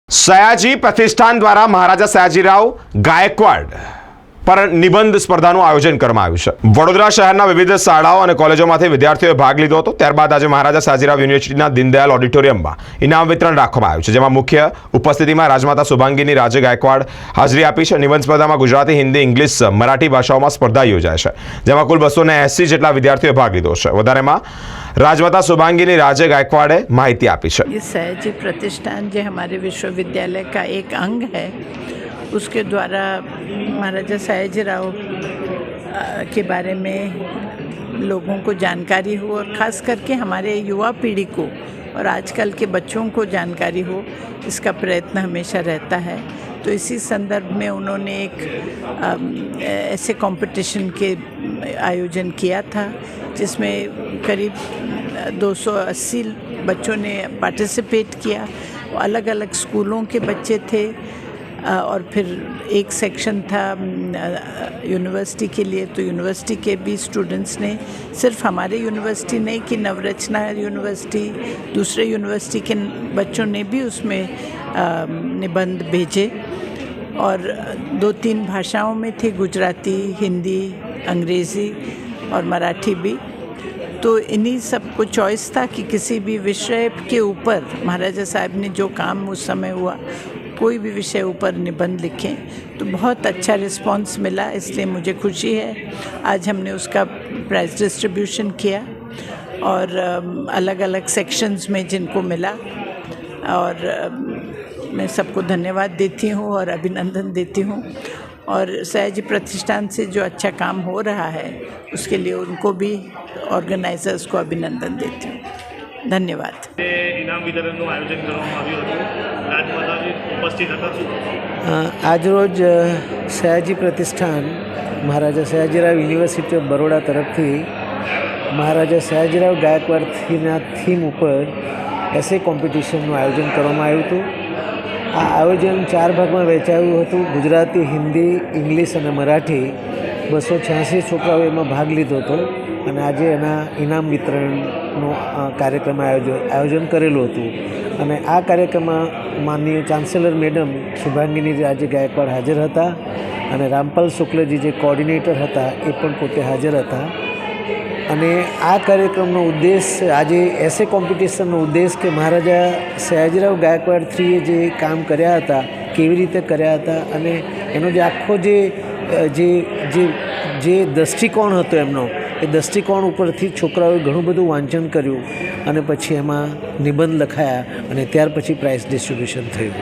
સયાજી પ્રતિષ્ઠાન દ્વારા મહારાજા સયાજીરાવ ગાયકવાડ પર નિબંધ સ્પર્ધાનું આયોજન કરવામાં આવ્યું છે। વડોદરા શહેરના વિવિધ શાળાઓ અને કોલેજોમાંથી વિદ્યાર્થીઓએ ભાગ લીધો હતો। ત્યારબાદ આજે મહારાજા સયાજીરાવ યુનિવર્સિટીના દીનદયાલ ઓડિટોરિયમમાં ઇનામ વિતરણ રાખવામાં આવ્યું છે, જેમાં મુખ્ય ઉપસ્થિતિમાં રાજમાતા શુભાંગીની રાજે ગાયકવાડ હાજરી આપી છે। નિબંધ સ્પર્ધામાં ગુજરાતી, હિન્દી, ઇંગ્લિશ, મરાઠી ભાષાઓમાં સ્પર્ધા યોજાય છે, જેમાં કુલ 280 જેટલા વિદ્યાર્થીઓએ ભાગ લીધો છે। વધારેમાં राजमाता शुभांगिनी राजे गायकवाड़े माहिती आपी है। ये सयाजी प्रतिष्ठान जो हमारे विश्वविद्यालय का एक अंग है, उसके द्वारा महाराजा सयाजीराव के बारे में लोगों को जानकारी हो और ख़ास करके हमारे युवा पीढ़ी को और आजकल के बच्चों को जानकारी हो, इसका प्रयत्न हमेशा रहता है। तो इसी संदर्भ में उन्होंने एक ऐसे कंपटीशन के आयोजन किया था, जिसमें करीब 280 बच्चों ने पार्टिसिपेट किया। अलग अलग स्कूलों के बच्चे थे और फिर एक सेक्शन था यूनिवर्सिटी के लिए, तो यूनिवर्सिटी के भी स्टूडेंट्स ने, सिर्फ हमारे यूनिवर्सिटी नहीं कि नवरचना यूनिवर्सिटी, दूसरे यूनिवर्सिटी के बच्चों ने भी उसमें निबंध भेजे और 2-3 भाषाओं में थे, गुजराती, हिंदी, अंग्रेज़ी और मराठी भी। तो इन्हीं सब को चॉइस था कि किसी भी विषय के ऊपर महाराजा साहब ने जो काम उस समय हुआ, कोई भी विषय ऊपर निबंध लिखें। तो बहुत अच्छा रिस्पांस मिला, इसलिए मुझे खुशी है। आज हमने उसका प्राइज़ डिस्ट्रीब्यूशन किया और अलग अलग सेक्शंस में जिनको मिला, और मैं सबको धन्यवाद देती हूँ और अभिनंदन देती हूँ। और सयाजी प्रतिष्ठान से जो अच्छा काम हो रहा है, उसके लिए उनको भी, ऑर्गेनाइजर्स को अभिनंदन देती हूँ। धन्यवाद। इनाम वितरणનું આયોજન કરવામાં આવ્યું હતું। રાજમાતાજી ઉપસ્થિત હતા। આજરોજ સયાજી પ્રતિષ્ઠાન મહારાજા સયાજીરાવ યુનિવર્સિટી ઓફ બરોડા તરફથી મહારાજા સયાજીરાવ ગાયકવાડના થીમ ઉપર એસે કોમ્પિટિશનનું આયોજન કરવામાં આવ્યું હતું। આ આયોજન 4 ભાગમાં વહેંચાયું હતું। ગુજરાતી, હિન્દી, ઇંગ્લિશ અને મરાઠી 286 છોકરાઓએ એમાં ભાગ લીધો હતો અને આજે એના ઇનામ વિતરણનો કાર્યક્રમ આયોજન કરેલું હતું। અને આ કાર્યક્રમમાં માનનીય ચાન્સેલર મેડમ શુભાંગીની રાજે ગાયકવાડ હાજર હતા અને રામપાલ શુક્લજી જે કોર્ડિનેટર હતા એ પણ પોતે હાજર હતા। અને આ કાર્યક્રમનો ઉદ્દેશ, આજે એસે કોમ્પિટિશનનો ઉદ્દેશ કે મહારાજા સયાજીરાવ ગાયકવાડ થ્રીએ જે કામ કર્યા હતા, કેવી રીતે કર્યા હતા, અને એનો જે આખો જે દૃષ્ટિકોણ હતો એમનો, એ દૃષ્ટિકોણ ઉપરથી છોકરાઓએ ઘણું બધું વાંચન કર્યું અને પછી એમાં નિબંધ લખાયા અને ત્યાર પછી પ્રાઇઝ ડિસ્ટ્રીબ્યુશન થયું।